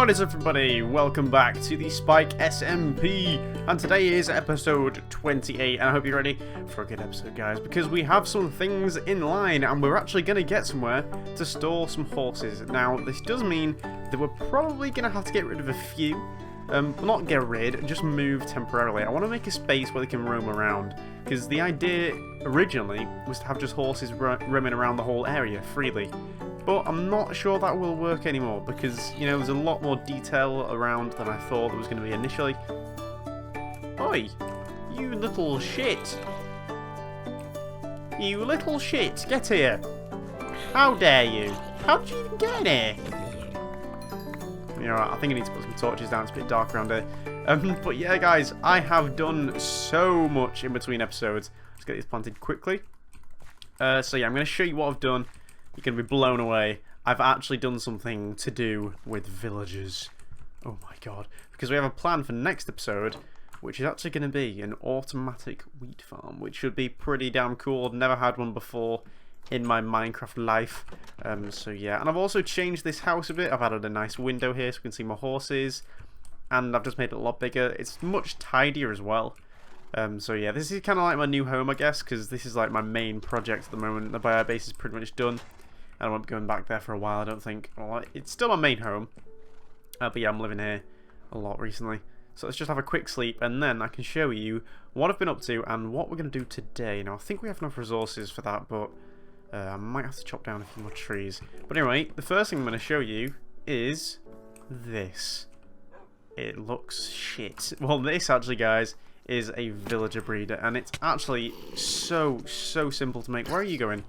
What is up, everybody? Welcome back to the TheSpikeSMP, and today is episode 28, and I hope you're ready for a good episode, guys, because we have some things in line, and we're actually going to get somewhere to store some horses. Now, this does mean that we're probably going to have to get rid of a few, not get rid, just move temporarily. I want to make a space where they can roam around, because the idea originally was to have just horses roaming around the whole area freely. But I'm not sure that will work anymore because, you know, there's a lot more detail around than I thought there was going to be initially. Oi! You little shit! You little shit! Get here! How dare you! How did you even get in here? You know, I think I need to put some torches down. It's a bit dark around here. But yeah, guys, I have done so much in between episodes. Let's get these planted quickly. So yeah, I'm going to show you what I've done. You're going to be blown away. I've actually done something to do with villagers. Oh my god. Because we have a plan for next episode, which is actually going to be an automatic wheat farm, which should be pretty damn cool. I've never had one before in my Minecraft life. So yeah, and I've also changed this house a bit. I've added a nice window here so we can see my horses. And I've just made it a lot bigger. It's much tidier as well. So yeah, this is kind of like my new home, I guess, because this is like my main project at the moment. The bio base is pretty much done. I won't be going back there for a while, I don't think. Well, it's still my main home. But yeah, I'm living here a lot recently. So let's just have a quick sleep, and then I can show you what I've been up to and what we're going to do today. Now, I think we have enough resources for that, but I might have to chop down a few more trees. But anyway, the first thing I'm going to show you is this. It looks shit. Well, this actually, guys, is a villager breeder, and it's actually so simple to make. Where are you going?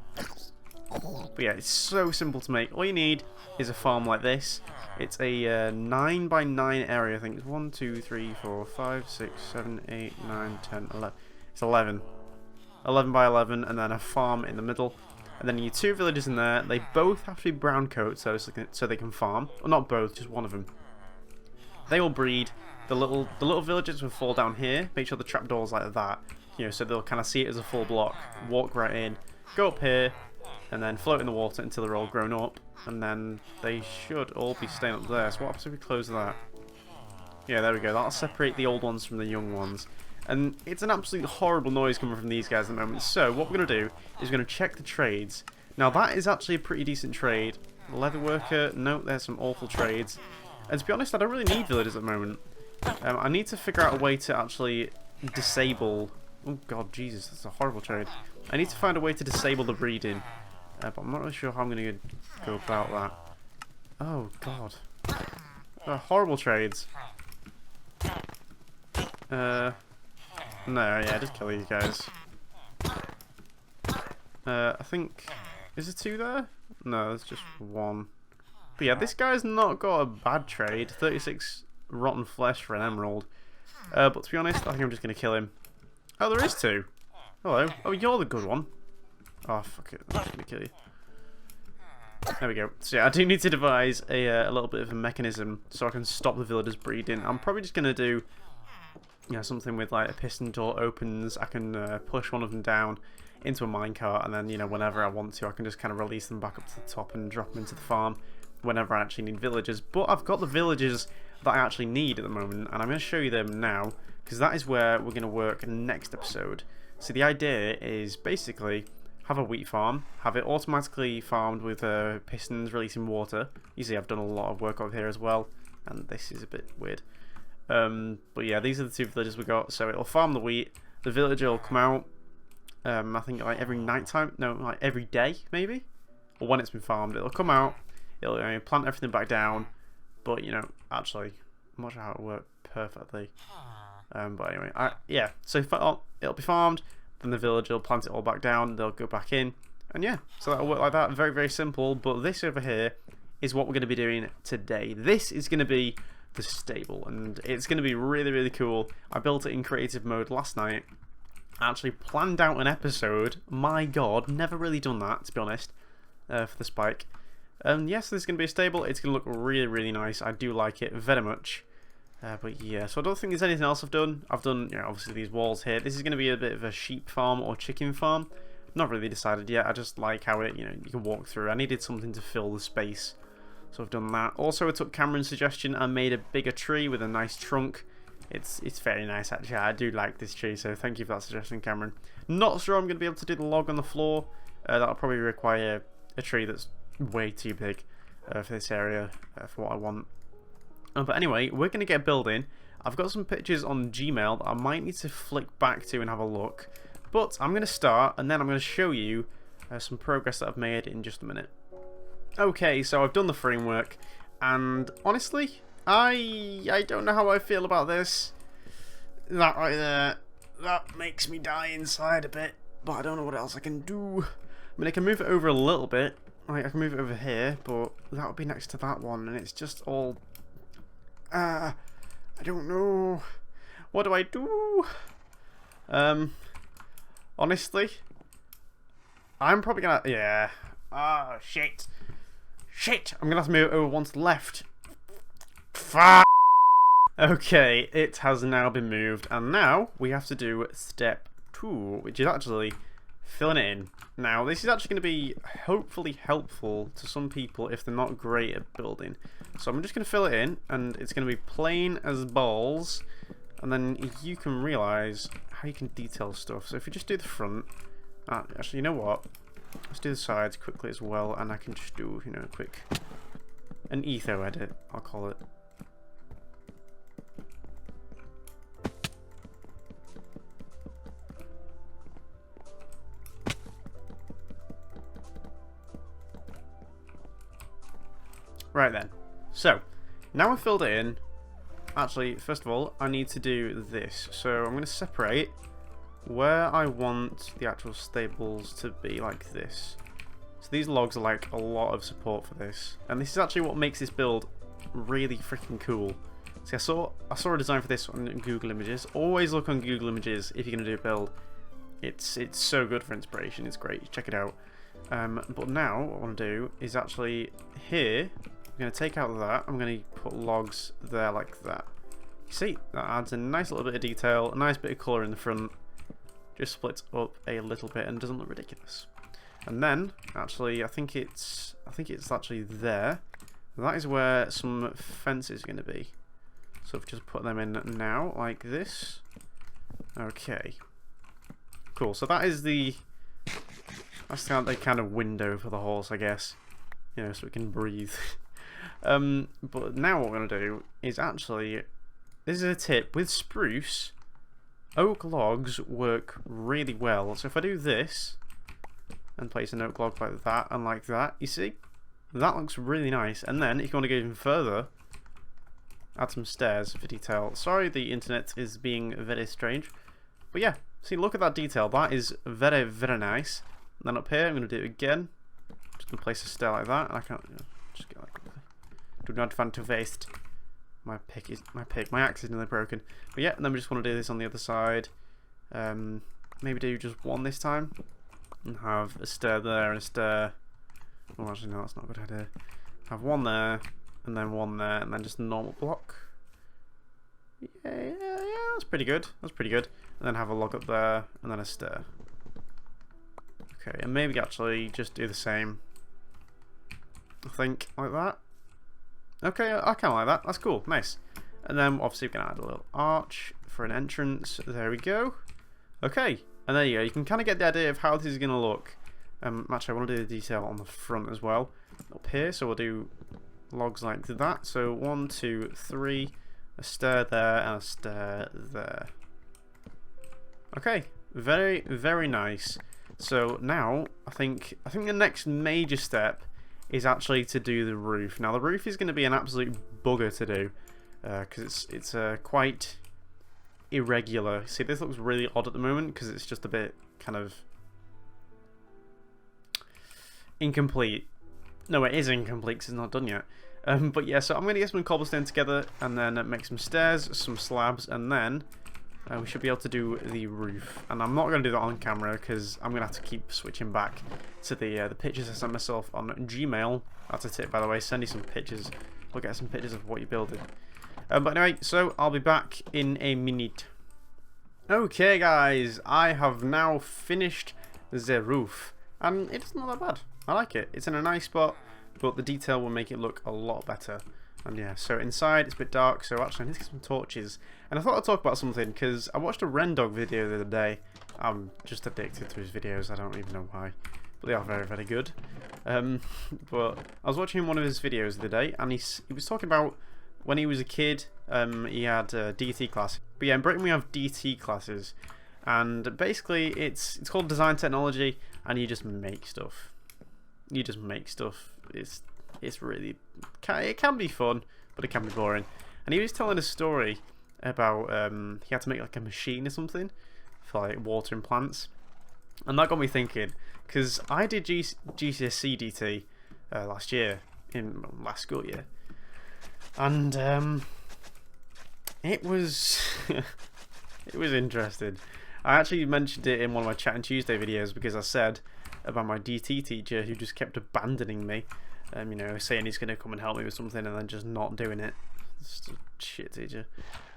But yeah, it's so simple to make. All you need is a farm like this. It's a 9 by 9 area, I think. It's 1, 2, 3, 4, 5, 6, 7, 8, 9, 10, 11. It's 11. 11 by 11, and then a farm in the middle. And then you need 2 villagers in there. They both have to be brown coats so they can farm. Well, not both, just one of them. They will breed. The little villagers will fall down here. Make sure the trapdoor's like that. You know, so they'll kind of see it as a full block. Walk right in. Go up here. And then float in the water until they're all grown up. And then they should all be staying up there. So what happens if we close that? Yeah, there we go. That'll separate the old ones from the young ones. And it's an absolute horrible noise coming from these guys at the moment. So what we're going to do is we're going to check the trades. Now that is actually a pretty decent trade. Leather worker. No, there's some awful trades. And to be honest, I don't really need villagers at the moment. I need to figure out a way to actually disable... Oh god, Jesus, that's a horrible trade. I need to find a way to disable the breeding. But I'm not really sure how I'm going to go about that. Oh, God. Horrible trades. No, yeah, just kill these guys. I think... Is there 2 there? No, there's just 1. But yeah, this guy's not got a bad trade. 36 rotten flesh for an emerald. But to be honest, I think I'm just going to kill him. Oh, there is 2. Hello. Oh, you're the good one. Oh, fuck it. I'm just going to kill you. There we go. So yeah, I do need to devise a little bit of a mechanism so I can stop the villagers breeding. I'm probably just going to do, you know, something with like a piston door opens. I can push one of them down into a minecart, and then, you know, whenever I want to, I can just kind of release them back up to the top and drop them into the farm whenever I actually need villagers. But I've got the villagers that I actually need at the moment, and I'm going to show you them now because that is where we're going to work next episode. So the idea is basically have a wheat farm, have it automatically farmed with pistons releasing water. You see I've done a lot of work over here as well, and this is a bit weird. But yeah, these are the 2 villagers we got. So it'll farm the wheat, the villager will come out, I think like every night time, no, like every day maybe? Or when it's been farmed, it'll come out, it'll plant everything back down, but you know, actually, I'm not sure how it worked perfectly. But anyway, yeah, so it'll be farmed, then the villager will plant it all back down, they'll go back in, and yeah, so that'll work like that. Very simple. But this over here is what we're going to be doing today. This is going to be the stable, and it's going to be really cool. I built it in creative mode last night. I actually planned out an episode. My god, never really done that, to be honest, for the Spike. Yes, this is going to be a stable. It's going to look really nice. I do like it very much. But yeah, so I don't think there's anything else I've done. I've done, you know, obviously these walls here. This is going to be a bit of a sheep farm or chicken farm. Not really decided yet. I just like how it, you know, you can walk through. I needed something to fill the space So I've done that. Also, I took Cameron's suggestion and made a bigger tree with a nice trunk. It's very nice, actually. I do like this tree, so thank you for that suggestion, Cameron. Not sure I'm going to be able to do the log on the floor. That'll probably require a tree that's way too big for this area, for what I want. But anyway, we're going to get building. I've got some pictures on Gmail that I might need to flick back to and have a look. But I'm going to start, and then I'm going to show you some progress that I've made in just a minute. Okay, so I've done the framework, and honestly, I don't know how I feel about this. That right there, that makes me die inside a bit, but I don't know what else I can do. I mean, I can move it over a little bit. Like, I can move it over here, but that would be next to that one, and it's just all... I don't know. What do I do? Honestly, I'm probably gonna... Yeah. Ah, shit. Shit! I'm gonna have to move it over once left. Fuck! Okay, it has now been moved, and now we have to do step 2, which is actually filling it in. Now, this is actually going to be hopefully helpful to some people if they're not great at building. So I'm just going to fill it in, and it's going to be plain as balls, and then you can realise how you can detail stuff. So if you just do the front, actually, you know what? Let's do the sides quickly as well, and I can just do, you know, a quick, an etho edit, I'll call it. Right then, so now I've filled it in. Actually, first of all, I need to do this. So I'm going to separate where I want the actual stables to be, like this. So these logs are like a lot of support for this, and this is actually what makes this build really freaking cool. See, I saw a design for this on Google Images. Always look on Google Images if you're going to do a build. It's so good for inspiration. It's great. Check it out. But now what I want to do is actually here. I'm going to take out that. I'm going to put logs there like that. You see, that adds a nice little bit of detail, a nice bit of colour in the front. Just splits up a little bit and doesn't look ridiculous. And then, actually, I think it's actually there. That is where some fences are going to be. So I've just put them in now, like this. Okay. Cool. So that's the kind of window for the horse, I guess. You know, so it can breathe. But now what we're going to do is actually, this is a tip, with spruce, oak logs work really well. So if I do this, and place an oak log like that, you see? That looks really nice. And then, if you want to go even further, add some stairs for detail. Sorry, the internet is being very strange. But yeah, see, look at that detail. That is very, very nice. And then up here, I'm going to do it again. Just going to place a stair like that. I can't, just get that quickly. Do not want to waste. My axe is nearly broken. But yeah, and then we just want to do this on the other side. Maybe do just one this time. And have a stair there and a stair. Oh, actually, no, that's not a good idea. Have one there, and then just a normal block. Yeah, that's pretty good. That's pretty good. And then have a log up there, and then a stair. Okay, and maybe actually just do the same. I think, like that. Okay, I kind of like that. That's cool. Nice. And then, obviously, we're going to add a little arch for an entrance. There we go. Okay. And there you go. You can kind of get the idea of how this is going to look. Actually, I want to do the detail on the front as well. Up here, so we'll do logs like that. So 1, 2, 3. A stair there and a stair there. Okay. Very, very nice. So now, I think the next major step is actually to do the roof. Now the roof is going to be an absolute bugger to do because it's quite irregular. See, this looks really odd at the moment because it's just a bit kind of incomplete. No, it is incomplete because it's not done yet. But yeah, so I'm going to get some cobblestone together and then make some stairs, some slabs, and then we should be able to do the roof. And I'm not going to do that on camera because I'm going to have to keep switching back to the pictures I sent myself on Gmail. That's a tip, by the way. Send you some pictures. We'll get some pictures of what you're building. But anyway, so I'll be back in a minute. Okay, guys. I have now finished the roof. and it's not that bad. I like it. It's in a nice spot, but the detail will make it look a lot better. And yeah, so inside it's a bit dark, so actually I need to get some torches. And I thought I'd talk about something, because I watched a Rendog video the other day. I'm just addicted to his videos, I don't even know why. But they are very, very good. But I was watching one of his videos the other day, and he was talking about when he was a kid, he had a DT class. But yeah, in Britain we have DT classes. And basically it's called Design Technology, and you just make stuff. You just make stuff. It's really, it can be fun, but it can be boring. And he was telling a story about he had to make like a machine or something for like watering plants, and that got me thinking, because I did GCSE DT last year, in last school year, and it was it was interesting. I actually mentioned it in one of my Chat and Tuesday videos, because I said about my DT teacher who just kept abandoning me. You know, saying he's going to come and help me with something and then just not doing it. It's just a shit teacher.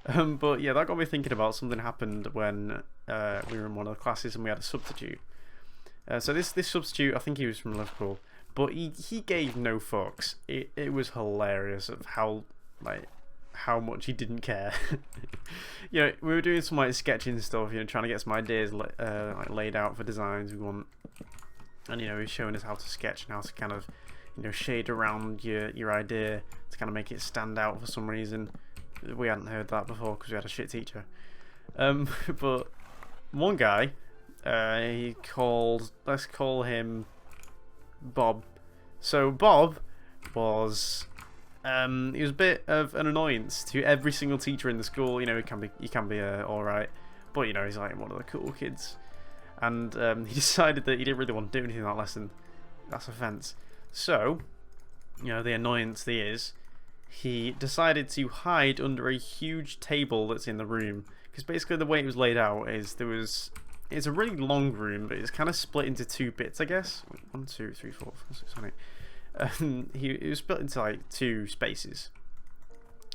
But yeah, that got me thinking about something happened when we were in one of the classes and we had a substitute. So this substitute, I think he was from Liverpool, but he gave no fucks. It was hilarious of how much he didn't care. You know, we were doing some like sketching stuff, you know, trying to get some ideas like laid out for designs we want, and you know, he's showing us how to sketch and how to kind of, you know, shade around your idea to kind of make it stand out for some reason. We hadn't heard that before because we had a shit teacher. But one guy, let's call him Bob. So Bob was he was a bit of an annoyance to every single teacher in the school. You know, he can be all right, but you know, he's like one of the cool kids. And he decided that he didn't really want to do anything in that lesson. That's offence. So, you know, the annoyance he decided to hide under a huge table that's in the room. Because basically the way it was laid out is it's a really long room, but it's kind of split into two bits, I guess. 1, 2, 3, 4, 5, 6, 7, 8. It was split into like two spaces.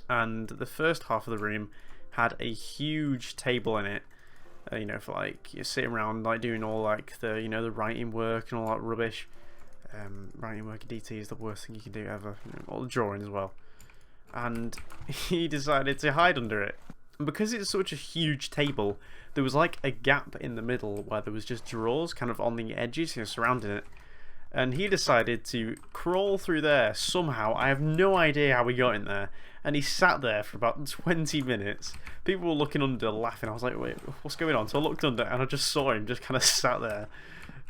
And the first half of the room had a huge table in it. You know, for like you're sitting around like doing all like the, you know, the writing work and all that rubbish. Writing work in DT is the worst thing you can do ever. You know, all the drawing as well. And he decided to hide under it. And because it's such a huge table, there was like a gap in the middle where there was just drawers kind of on the edges, you know, surrounding it. And he decided to crawl through there somehow. I have no idea how he got in there. And he sat there for about 20 minutes. People were looking under, laughing. I was like, wait, what's going on? So I looked under and I just saw him just kind of sat there,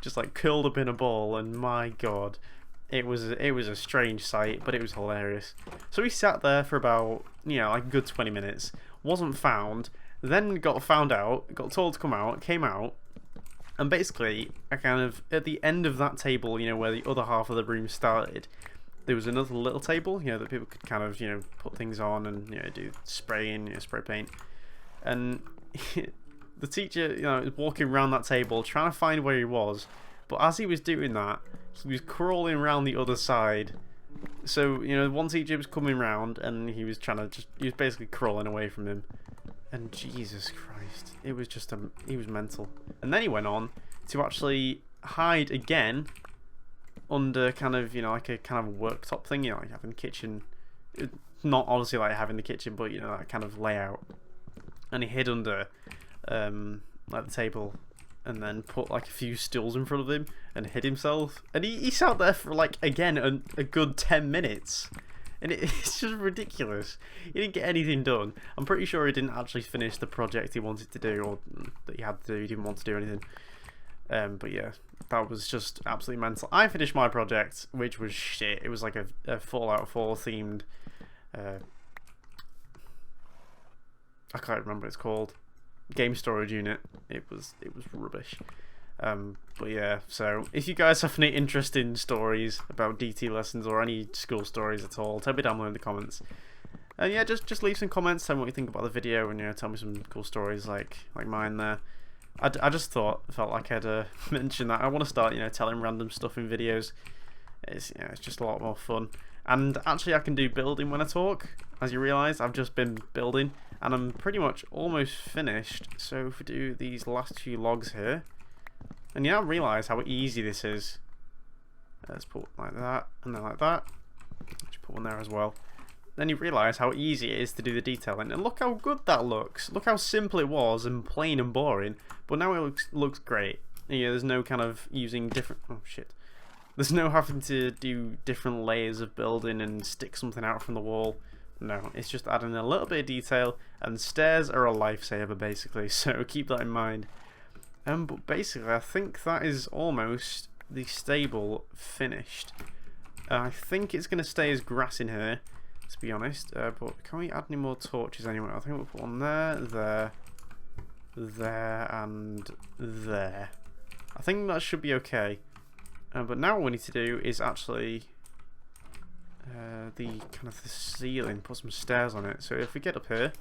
just like curled up in a ball. And my god, it was a strange sight, but it was hilarious. So he sat there for about, you know, like a good 20 minutes, wasn't found, then got found out, got told to come out, came out, and basically, I kind of, at the end of that table, you know, where the other half of the room started, there was another little table, you know, that people could kind of, you know, put things on and, you know, do spraying, you know, spray paint. And the teacher, you know, was walking around that table trying to find where he was, but as he was doing that, he was crawling around the other side. So, you know, one teacher was coming round and he was trying to he was basically crawling away from him. And Jesus Christ, it was just he was mental. And then he went on to actually hide again under kind of, you know, like a kind of worktop thing, you know, like having the kitchen, not obviously like having the kitchen, but you know, that kind of layout. And he hid under like the table, and then put like a few stools in front of him and hid himself. And he sat there for like, again, a good 10 minutes. And it's just ridiculous. He didn't get anything done. I'm pretty sure he didn't actually finish the project he wanted to do, or that he had to do. He didn't want to do anything. But yeah, that was just absolutely mental. I finished my project, which was shit. It was like a Fallout 4 themed. I can't remember what it's called. Game storage unit. It was rubbish. But yeah, so if you guys have any interesting stories about DT lessons or any school stories at all, tell me down below in the comments. And yeah, just leave some comments, tell me what you think about the video, and you know, tell me some cool stories like mine there. I just felt like I'd mention that. I want to start, you know, telling random stuff in videos. It's, you know, it's just a lot more fun. And actually, I can do building when I talk. As you realise, I've just been building, and I'm pretty much almost finished. So if we do these last few logs here, And you now realise how easy this is. Let's put like that, and then like that. Just put one there as well. Then you realise how easy it is to do the detailing. And look how good that looks. Look how simple it was and plain and boring. But now it looks great. Yeah, there's no kind of using different... Oh, shit. There's no having to do different layers of building and stick something out from the wall. No, it's just adding a little bit of detail. And stairs are a lifesaver, basically. So keep that in mind. But basically, I think that is almost the stable finished. I think it's going to stay as grass in here, to be honest. But can we add any more torches anyway? I think we'll put one there, and there. I think that should be okay. But now what we need to do is actually the ceiling, put some stairs on it. So if we get up here,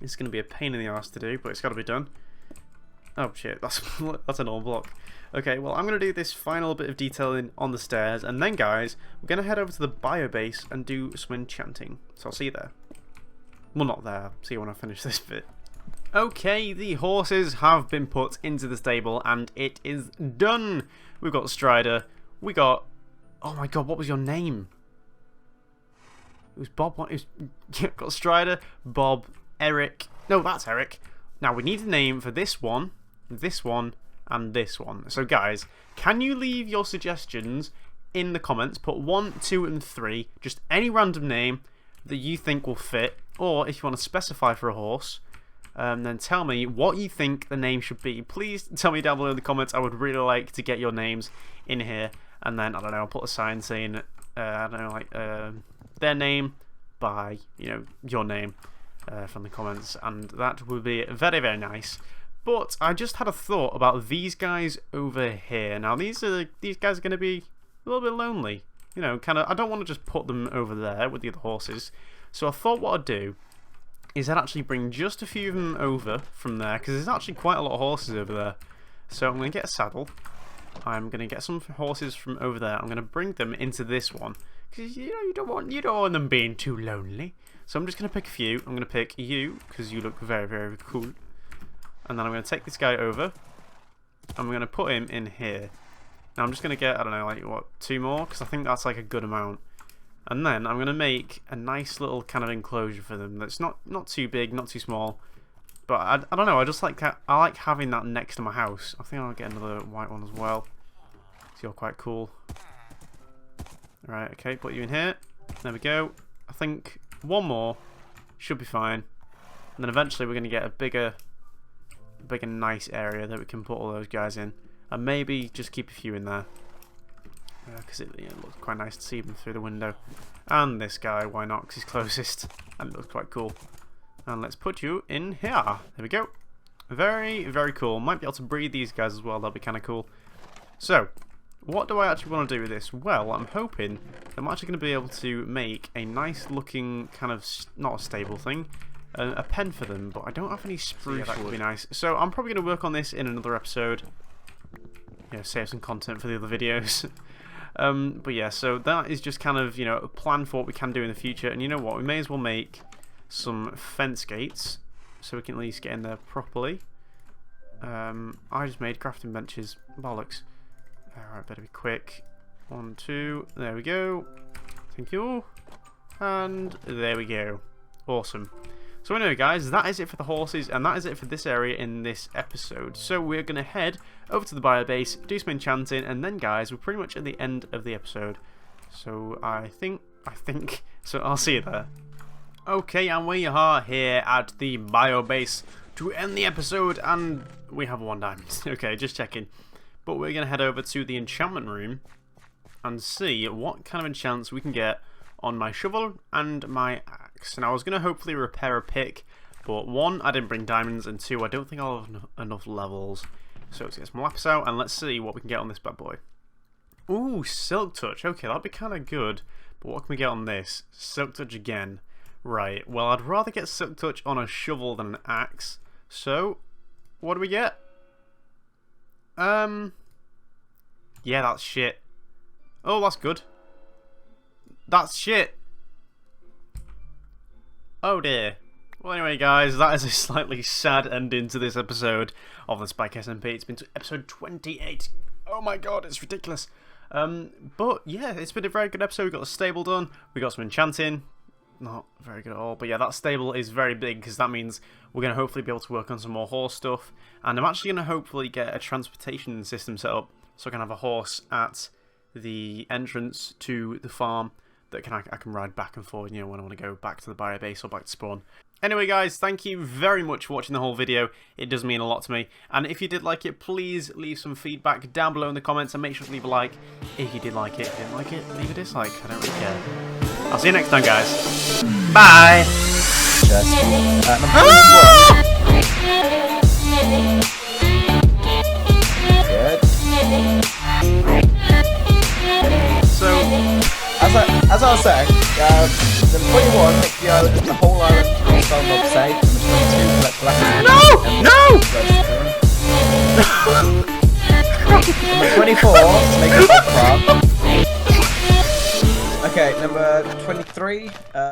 it's going to be a pain in the arse to do, but it's got to be done. Oh shit, that's an old block. Okay, well I'm going to do this final bit of detailing on the stairs, and then guys, we're going to head over to the biobase and do some enchanting. So I'll see you there. Well, not there, I'll see you when I finish this bit. Okay, the horses have been put into the stable, and it is done. We've got Strider, we got... Oh my god, what was your name? It was Bob, what? It was... got Strider, Bob, Eric... No, that's Eric. Now we need a name for this one, and this one. So guys, can you leave your suggestions in the comments? Put 1, 2, and 3. Just any random name that you think will fit. Or if you want to specify for a horse, then tell me what you think the name should be. Please tell me down below in the comments. I would really like to get your names in here. And then, I don't know, I'll put a sign saying, I don't know, like, their name by, you know, your name from the comments. And that would be very, very nice. But I just had a thought about these guys over here. Now, these guys are going to be a little bit lonely. You know, kind of, I don't want to just put them over there with the other horses. So I thought what I'd do is I'd actually bring just a few of them over from there, because there's actually quite a lot of horses over there. So I'm going to get a saddle. I'm going to get some horses from over there. I'm going to bring them into this one, because you know you don't want them being too lonely. So I'm just going to pick a few. I'm going to pick you because you look very, very cool. And then I'm going to take this guy over. I'm going to put him in here. Now I'm just going to get, I don't know, like what, 2 more, because I think that's like a good amount. And then I'm going to make a nice little kind of enclosure for them that's not too big, not too small. But I don't know, I just like I like having that next to my house. I think I'll get another white one as well. So you're quite cool. Alright, okay, put you in here. There we go. I think 1 more should be fine. And then eventually we're going to get a bigger nice area that we can put all those guys in. And maybe just keep a few in there. Because it looks quite nice to see them through the window. And this guy, why not? Because he's closest. And it looks quite cool. And let's put you in here. There we go. Very, very cool. Might be able to breed these guys as well. That'll be kind of cool. So, what do I actually want to do with this? Well, I'm hoping I'm actually going to be able to make a nice looking kind of, not a stable thing, a pen for them. But I don't have any spruce. So yeah, that would be nice. So I'm probably going to work on this in another episode. You know, save some content for the other videos. But yeah, so that is just kind of, you know, a plan for what we can do in the future. And you know what? We may as well make some fence gates so we can at least get in there properly. I just made crafting benches. Bollocks. Alright, better be quick. 1, 2. There we go. Thank you. And there we go. Awesome. So anyway guys, that is it for the horses, and that is it for this area in this episode. So we're going to head over to the biobase, do some enchanting, and then guys, we're pretty much at the end of the episode. So I think, so I'll see you there. Okay, and we are here at the biobase to end the episode, and we have 1 diamond. Okay, just checking. But we're going to head over to the enchantment room and see what kind of enchants we can get on my shovel and my axe. And I was going to hopefully repair a pick, but 1, I didn't bring diamonds, and 2, I don't think I'll have enough levels. So let's get some lapis out, and let's see what we can get on this bad boy. Ooh, Silk Touch. Okay, that'd be kind of good. But what can we get on this? Silk Touch again. Right, well, I'd rather get Silk Touch on a shovel than an axe. So, what do we get? Yeah, that's shit. Oh, that's good. That's shit. Oh dear. Well, anyway, guys, that is a slightly sad ending to this episode of the TheSpikeSMP. It's been to episode 28. Oh my god, it's ridiculous. But yeah, it's been a very good episode. We got the stable done. We got some enchanting. Not very good at all, but yeah, that stable is very big because that means we're going to hopefully be able to work on some more horse stuff. And I'm actually going to hopefully get a transportation system set up so I can have a horse at the entrance to the farm that I can ride back and forward, you know, when I want to go back to the barrier base or back to spawn. Anyway, guys, thank you very much for watching the whole video. It does mean a lot to me. And if you did like it, please leave some feedback down below in the comments and make sure to leave a like. If you did like it, if you didn't like it, leave a dislike. I don't really care. I'll see you next time, guys. Bye! As I was saying, number 21, make the whole island spell mob safe. Number 22, collect black. No! Number 24, make a mob farm. Okay, number 23.